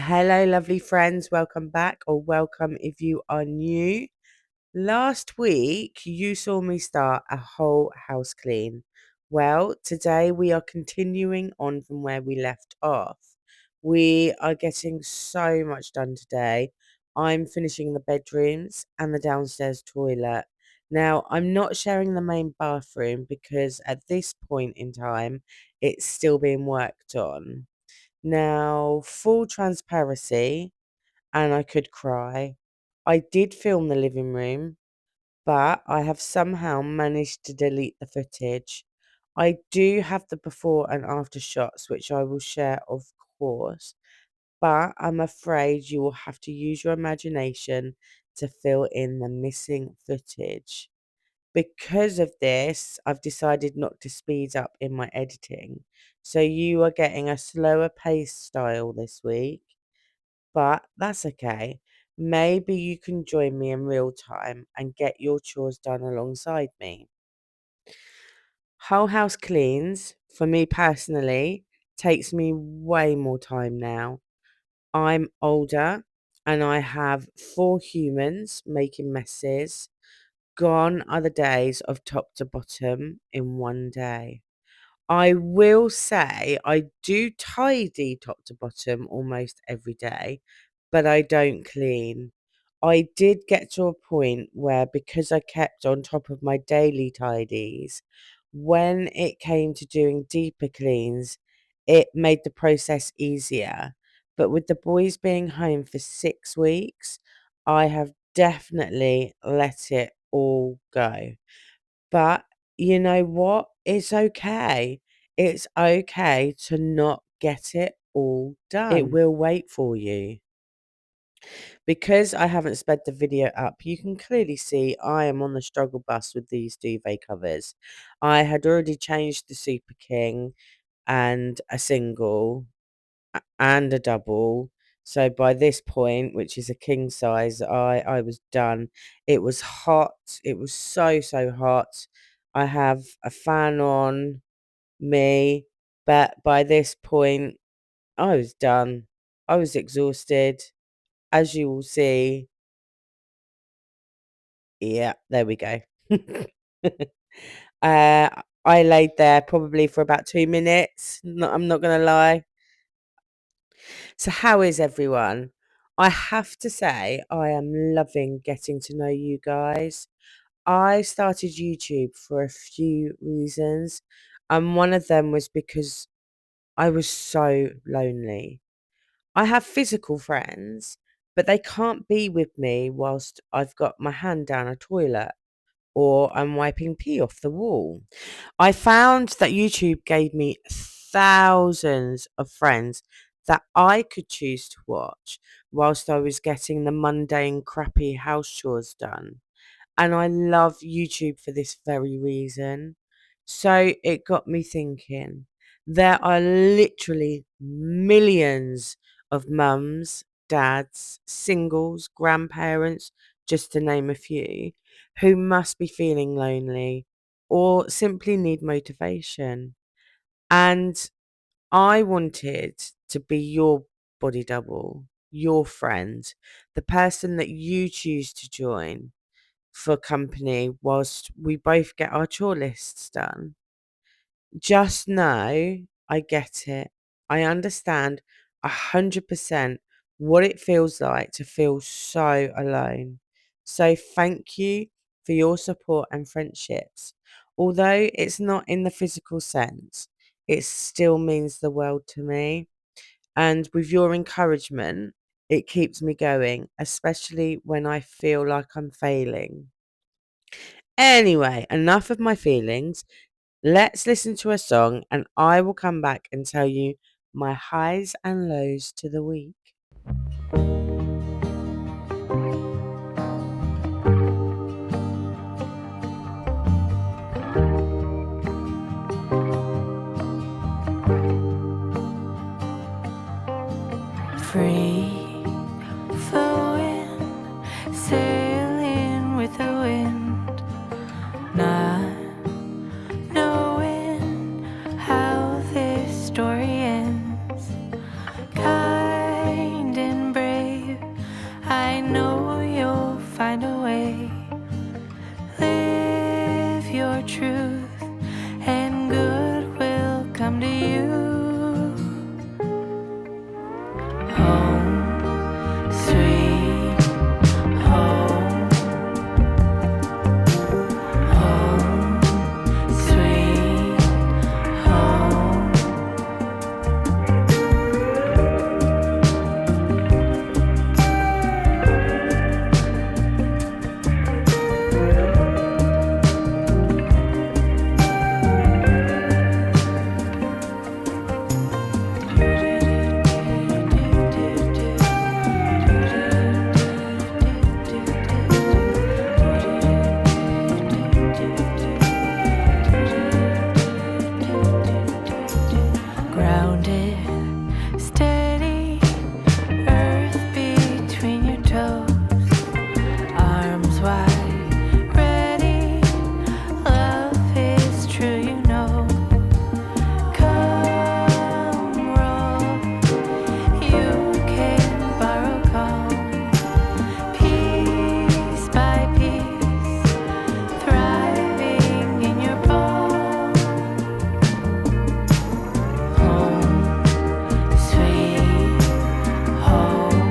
Hello, lovely friends. Welcome back, or welcome if you are new. Last week, you saw me start a whole house clean. Well, today we are continuing on from where we left off. We are getting so much done today. I'm finishing the bedrooms and the downstairs toilet. Now, I'm not sharing the main bathroom because at this point in time, it's still being worked on. Now, full transparency, and I could cry. I did film the living room, but I have somehow managed to delete the footage. I do have the before and after shots, which I will share, of course, but I'm afraid you will have to use your imagination to fill in the missing footage. Because of this, I've decided not to speed up in my editing. So you are getting a slower pace style this week, but that's okay. Maybe you can join me in real time and get your chores done alongside me. Whole house cleans, for me personally, takes me way more time now. I'm older and I have 4 humans making messes. Gone are the days of top to bottom in one day. I will say I do tidy top to bottom almost every day, but I don't clean. I did get to a point where, because I kept on top of my daily tidies, when it came to doing deeper cleans, it made the process easier. But with the boys being home for 6 weeks, I have definitely let it all go. But you know what? It's okay. It's okay to not get it all done. It will wait for you. Because I haven't sped the video up, you can clearly see I am on the struggle bus with these duvet covers. I had already changed the Super King and a single and a double. So by this point, which is a king size, I was done. It was hot. It was so hot. I have a fan on me, but by this point, I was done. I was exhausted, as you will see. Yeah, there we go. I laid there probably for about 2 minutes. I'm not gonna lie. So, how is everyone? I have to say, I am loving getting to know you guys. I started YouTube for a few reasons, and one of them was because I was so lonely. I have physical friends, but they can't be with me whilst I've got my hand down a toilet or I'm wiping pee off the wall. I found that YouTube gave me thousands of friends that I could choose to watch whilst I was getting the mundane, crappy house chores done. And I love YouTube for this very reason. So it got me thinking. There are literally millions of mums, dads, singles, grandparents, just to name a few, who must be feeling lonely or simply need motivation. And I wanted to be your body double, your friend, the person that you choose to join for company whilst we both get our chore lists done. Just know I get it. I understand 100% what it feels like to feel so alone. So thank you for your support and friendships. Although it's not in the physical sense, it still means the world to me. And with your encouragement, it keeps me going, especially when I feel like I'm failing. Anyway, enough of my feelings. Let's listen to a song and I will come back and tell you my highs and lows to the week. Free flowing, sailing with the wind, not knowing how this story ends. Kind home, sweet home, home, sweet home. Grounded, steady, earth between your toes, arms wide, ready, love is true, you know. Come roll, you can borrow calm, piece by piece, thriving in your palm. Home, sweet home,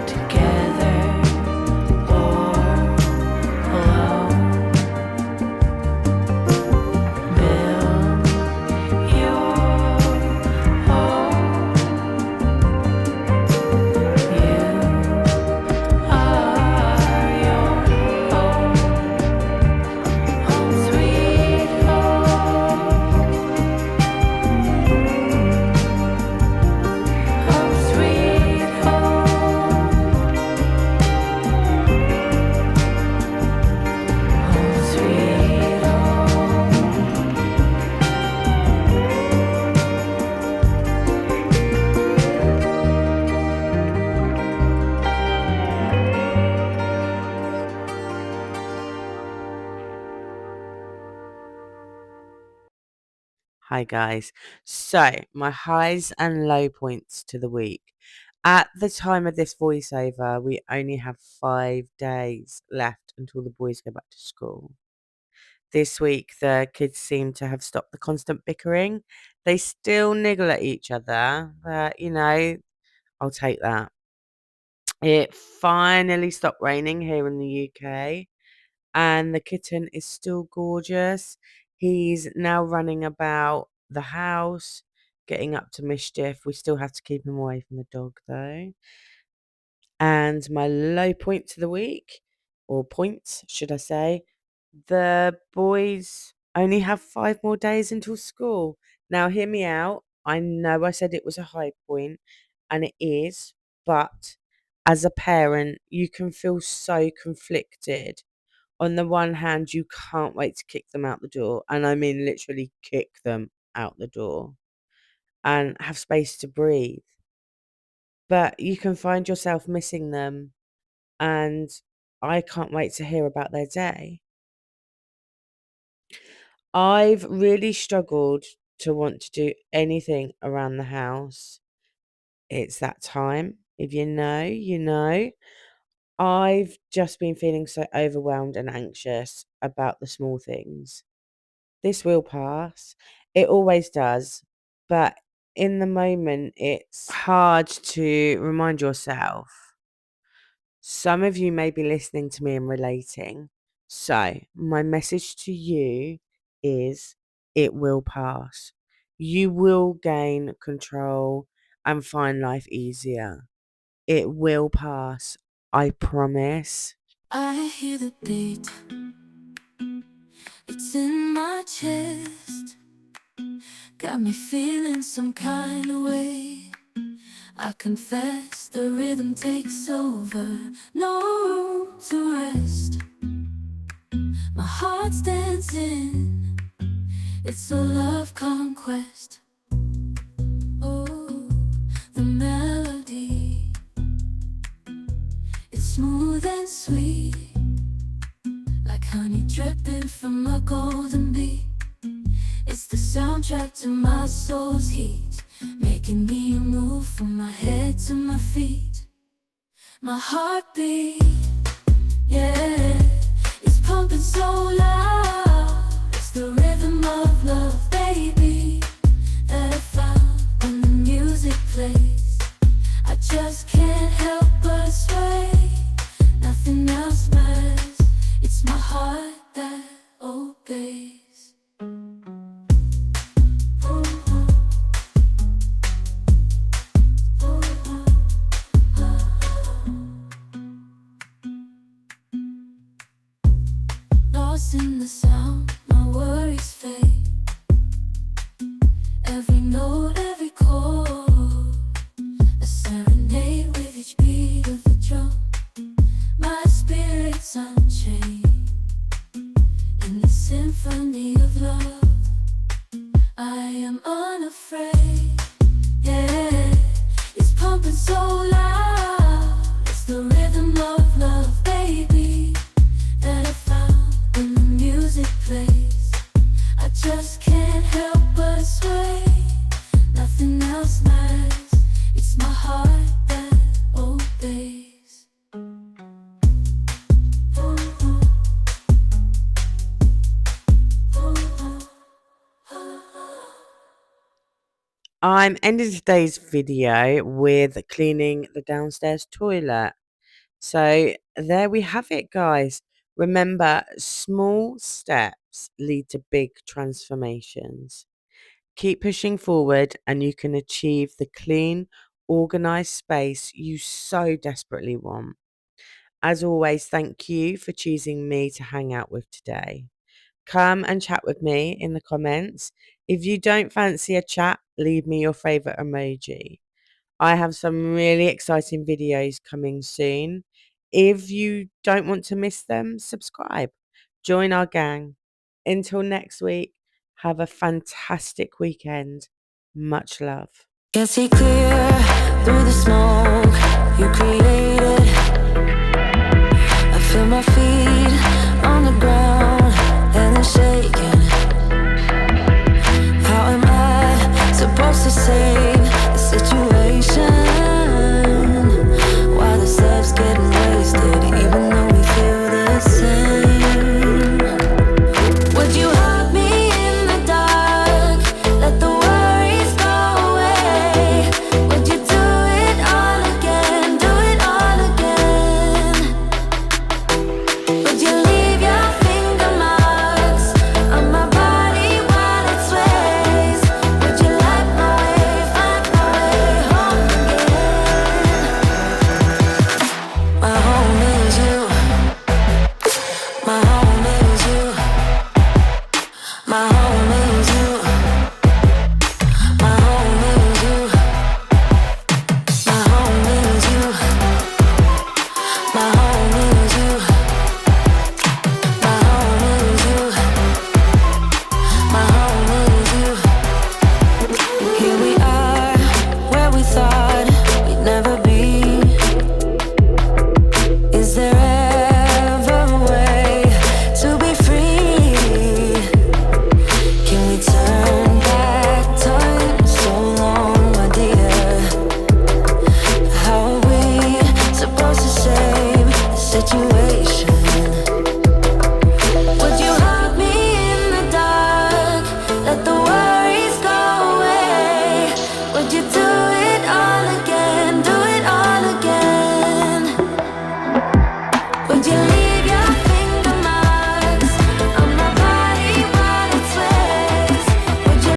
together or alone. Build your home. You are your home. Home, sweet home. Home, sweet home. Home, sweet home. Hi, guys. So, my highs and low points to the week. At the time of this voiceover, we only have 5 days left until the boys go back to school. This week, the kids seem to have stopped the constant bickering. They still niggle at each other, but I'll take that. It finally stopped raining here in the UK, and the kitten is still gorgeous. He's now running about the house, getting up to mischief. We still have to keep him away from the dog, though. And my low point to the week, or points, should I say, the boys only have 5 more days until school. Now, hear me out. I know I said it was a high point, and it is, but as a parent, you can feel so conflicted. On the one hand, you can't wait to kick them out the door, and I mean literally kick them out the door and have space to breathe. But you can find yourself missing them, and I can't wait to hear about their day. I've really struggled to want to do anything around the house. It's that time. If you know, you know. I've just been feeling so overwhelmed and anxious about the small things. This will pass. It always does. But in the moment, it's hard to remind yourself. Some of you may be listening to me and relating. So, my message to you is it will pass. You will gain control and find life easier. It will pass. I promise. I hear the beat, it's in my chest, got me feeling some kind of way. I confess the rhythm takes over, no room to rest. My heart's dancing, it's a love conquest. Oh, the melody, it's smooth and sweet, like honey dripping from a golden bee. It's the soundtrack to my soul's heat, making me move from my head to my feet. My heartbeat, yeah, it's pumping so loud. It's the rhythm of love, baby, that I found when the music just can't help but sway. Nothing else matters, it's my heart that obeys. I'm ending today's video with cleaning the downstairs toilet. So there we have it, guys. Remember, small steps lead to big transformations. Keep pushing forward and you can achieve the clean, organized space you so desperately want. As always, thank you for choosing me to hang out with today. Come and chat with me in the comments. If you don't fancy a chat, leave me your favorite emoji. I have some really exciting videos coming soon. If you don't want to miss them, subscribe. Join our gang. Until next week, have a fantastic weekend. Much love. Can see clear through the smoke. You create